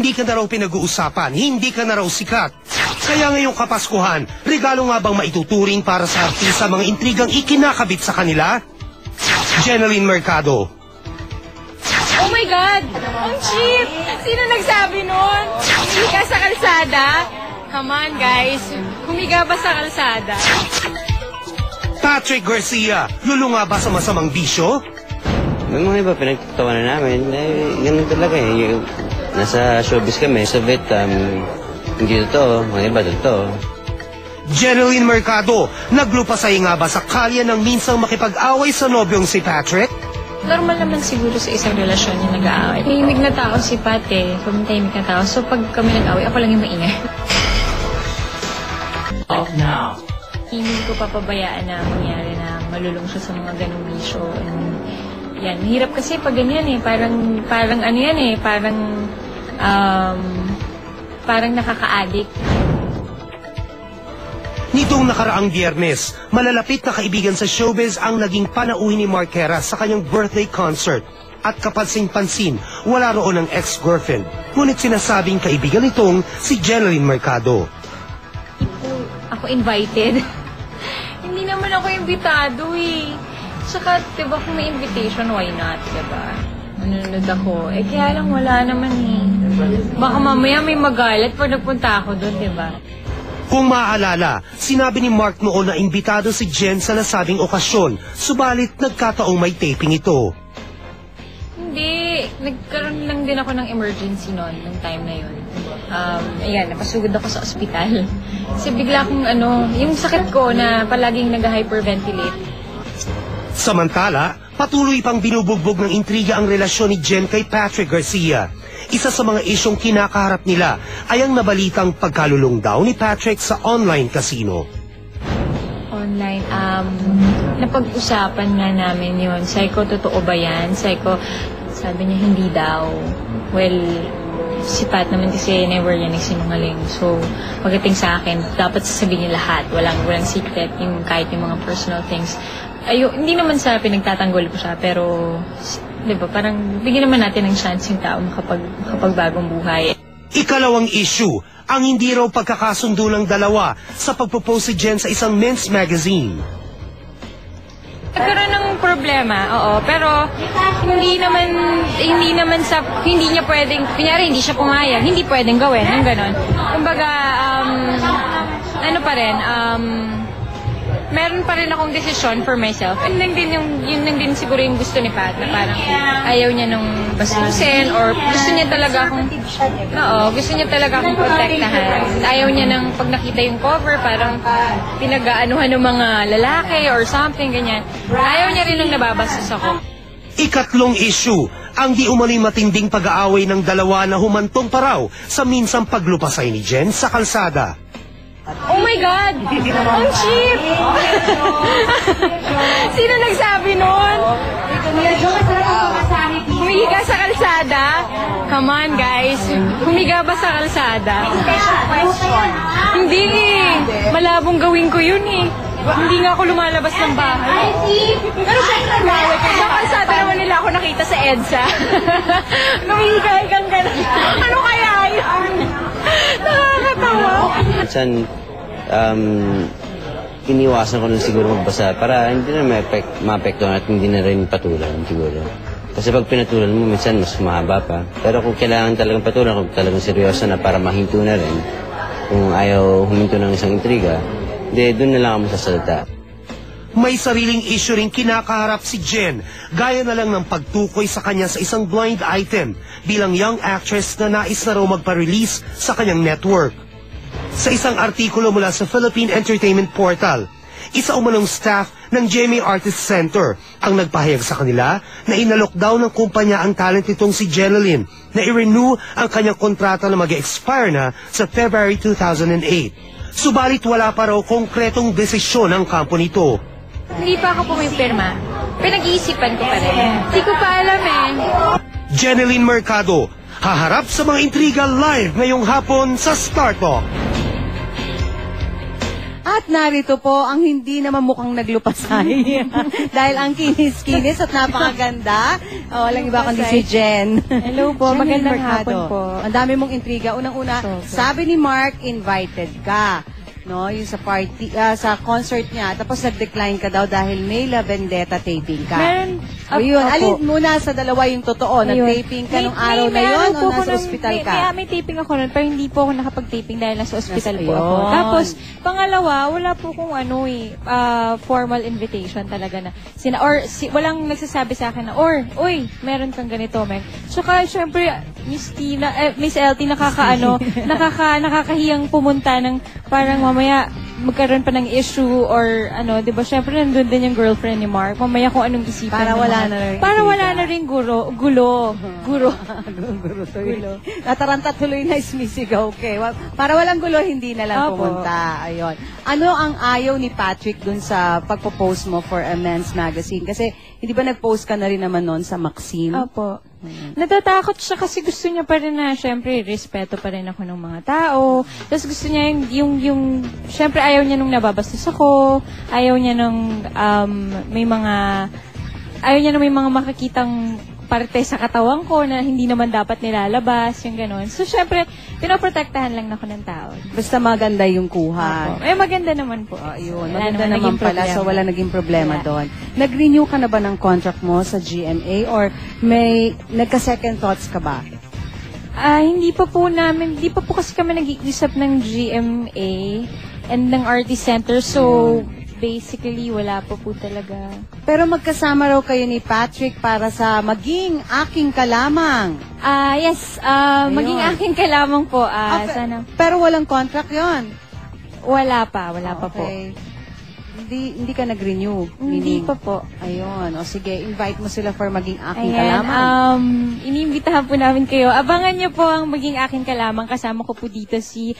Hindi ka na raw pinag-uusapan, hindi ka na raw sikat. Kaya ngayong Kapaskuhan, regalo nga bang maituturing para sa artista mga intrigang ikinakabit sa kanila? Jeneline Mercado. Oh my God! Ang cheap! Sino nagsabi nun? Humiga sa kalsada? Come on guys, humiga ba sa kalsada? Patrick Garcia, lulunga ba sa masamang bisyo? May mga iba pinagtatawanan namin, ganun talaga eh. Nasa showbiz kami, sa vet, hindi totoo, mga iba totoo. Jeneline Mercado, naglupasay nga ba sa kalye ng minsang makipag-away sa nobyong si Patrick? Normal naman siguro sa isang relasyon yung nag-aaway. Tahimik na tao si Pat eh, tahimik na tao. So pag kami nag-aaway, ako lang yung maingay. Off now. Hindi ko papabayaan na mangyari na malulong siya sa mga ganung bisyo. Yan, hirap kasi pag ganyan eh, parang ano yan eh, parang nakaka-addict. Nitong nakaraang Biyernes, malalapit na kaibigan sa showbiz ang naging panauhin ni Mark Herrera sa kanyang birthday concert. At kapansin-pansin, wala roon ang ex-girlfriend. Ngunit sinasabing kaibigan nitong si Jeneline Mercado. Ako invited. Hindi naman ako imbitado eh. Saka, diba kung may invitation, why not, diba? Nanonood ako. Eh, kaya lang wala naman eh. Baka mamaya may magalit pag nagpunta ako doon, diba? Kung maaalala, sinabi ni Mark noon na imbitado si Jen sa nasabing okasyon, subalit nagkataong may taping ito. Hindi. Nagkaroon lang din ako ng emergency noon, nung time na yun. Ayan, napasugod ako sa ospital. Kasi bigla akong yung sakit ko na palaging nag-hyperventilate. Samantala, patuloy pang binubugbog ng intriga ang relasyon ni Jen kay Patrick Garcia. Isa sa mga isyong kinakaharap nila ay ang nabalitang pagkalulong daw ni Patrick sa online casino. Online, napag-usapan nga namin yun. Sabi ko, totoo ba yan? Sabi niya, hindi daw. Well, si Pat naman kasi never yan nagsinungaling. So, pagdating sa akin, dapat sasabihin niya lahat. Walang secret, kahit yung mga personal things. Hindi naman sa pinagtatanggol ko siya, pero, di ba, parang bigyan naman natin ng chance yung tao makapagbagong buhay. Ikalawang issue, ang hindi raw pagkakasundo ng dalawa sa pagpopost si Jen sa isang men's magazine. Nagkaroon ng problema, oo, pero hindi niya pwedeng, kunyari hindi siya pumayag, hindi pwedeng gawin, yung ganon. Kumbaga, meron pa rin akong desisyon for myself. And yun lang din siguro yung gusto ni Pat, na parang ayaw niya nung bastusin or gusto niya talaga akong protektahan. Ayaw niya nang pag nakita yung cover, parang pinag-aanuhan ng mga lalaki or something, ganyan. Ayaw niya rin nung nababastos ako. Ikatlong issue, ang di umano'y matinding pag-aaway ng dalawa na humantong pa raw sa minsang paglupasay ni Jen sa kalsada. Oh my God! Ang cheap! Sino nagsabi nun? Humiga sa kalsada? Come on guys, humiga ba sa kalsada? Hindi eh. Malabong gawin ko yun eh. Hindi nga ako lumalabas ng bahay. Pero sa kalsada naman nila ako nakita sa EDSA. Humiga kang gano'n. Ano kaya yun? Nakakatawa. Minsan, iniwasan ko na siguro magbasa para hindi na maapektuhan at hindi na rin patulan siguro. Kasi pag pinatulan mo, minsan mas mahaba pa. Pero kung kailangan talagang patulan, kung talagang seryoso na para mahinto na rin, kung ayaw huminto ng isang intriga, doon na lang ako masasalita. May sariling issue rin kinakaharap si Jen, gaya na lang ng pagtukoy sa kanya sa isang blind item bilang young actress na nais na raw magpa-release sa kanyang network. Sa isang artikulo mula sa Philippine Entertainment Portal, isa umanong staff ng GMA Artist Center ang nagpahayag sa kanila na inalok daw ng kumpanya ang talent nitong si Jeneline na i-renew ang kanyang kontrata na mag-expire na sa February 2008. Subalit wala pa raw konkretong desisyon ang kampo nito. Hindi pa ako pumipirma. Pinag-iisipan ko pa rin. Hindi ko pa alam eh. Jeneline Mercado, haharap sa mga intriga live ngayong hapon sa Star Talk. At narito po ang hindi naman mukhang naglupasay. Dahil ang kinis-kinis at napakaganda. Walang iba kundi si Jen. Hello po, Jen magandang Mercado. hapon po. Ang dami mong intriga. Unang-una, sabi ni Mark, invited ka. No, yung sa party, sa concert niya. Tapos nag-decline ka daw dahil may La Vendetta taping ka. Meron, Ayun, opo. alin muna sa dalawa yung totoo. Ayun. Nag-taping ka nung araw na yun o nasa ospital ka? May taping ako nun, pero hindi po ako nakapag-taping dahil nasa ospital po ako. Ayun. Tapos, pangalawa, wala po kung formal invitation talaga na. Walang nagsasabi sa akin na, uy, meron kang ganito, men. Saka, syempre, Miss LT, nakakahiyang pumunta ng parang mamaya magkaroon pa ng issue or di ba, syempre nandun din yung girlfriend ni Mark. Mamaya kung anong isipan. Para wala na rin. Para wala na rin gulo. Gulo. Nataranta tuloy na ismisigaw. Okay. Para walang gulo, hindi na lang Opo. pumunta. Ayun. Ano ang ayaw ni Patrick dun sa pagpo-post mo for a men's magazine? Kasi, hindi ba nag-post ka na rin naman nun sa Maxim? Opo. Natatakot siya kasi gusto niya pa rin na, syempre, respeto pa rin ako ng mga tao. Tapos gusto niya syempre ayaw niya nung nababastos ako, ayaw niya nung may mga makikitang parte sa katawan ko na hindi naman dapat nilalabas, yung gano'n. So, syempre, pinoprotektahan lang ako ng tao. Basta maganda yung kuha. Maganda naman po. Ayun, Wala maganda naman naman naging pala. problema. So, wala naging problema Wala. doon. Nag-renew ka na ba ng contract mo sa GMA or may nagka-second thoughts ka ba? Hindi pa po kasi kami nag-iisip ng GMA and ng RT Center. So, basically, wala pa po talaga. Pero magkasama raw kayo ni Patrick para sa Maging Aking Kalamang. Yes. Ayun. Maging aking kalamang po. Okay. Sana. Pero walang contract yon. Wala pa po. Hindi ka nag-renew. Hindi Meaning, pa po. Ayun. O sige, invite mo sila for Maging Aking Ayan, Kalamang. iniimbitahan po namin kayo. Abangan niyo po ang Maging Aking Kalamang. Kasama ko po dito si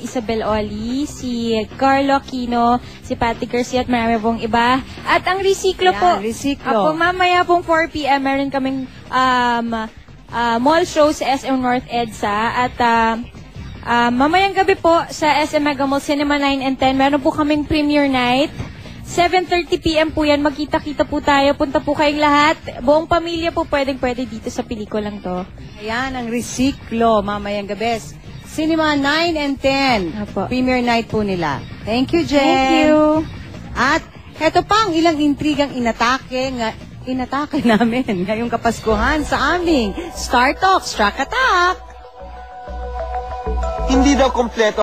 Isabel Oli, si Carlo Aquino, si Patty Garcia at marami pong iba. At ang Resiklo Ayan, po. Resiklo. Mamaya pong 4 p.m. meron kaming mall show sa SM North EDSA. At mamayang gabi po sa SM Mega Mall Cinema 9 and 10, meron po kaming premiere night. 7:30 p.m. po yan. Magkita-kita po tayo. Punta po kayong lahat. Buong pamilya po pwede dito sa pelikulang to. Ayan, ang Resiklo, mamayang gabi. Cinema 9 and 10. Apo. Premiere night po nila. Thank you, Jen. Thank you. At heto pa ang ilang intrigang inatake namin ngayong Kapaskuhan sa aming Star Talk, Struck Attack. Hindi daw kompleto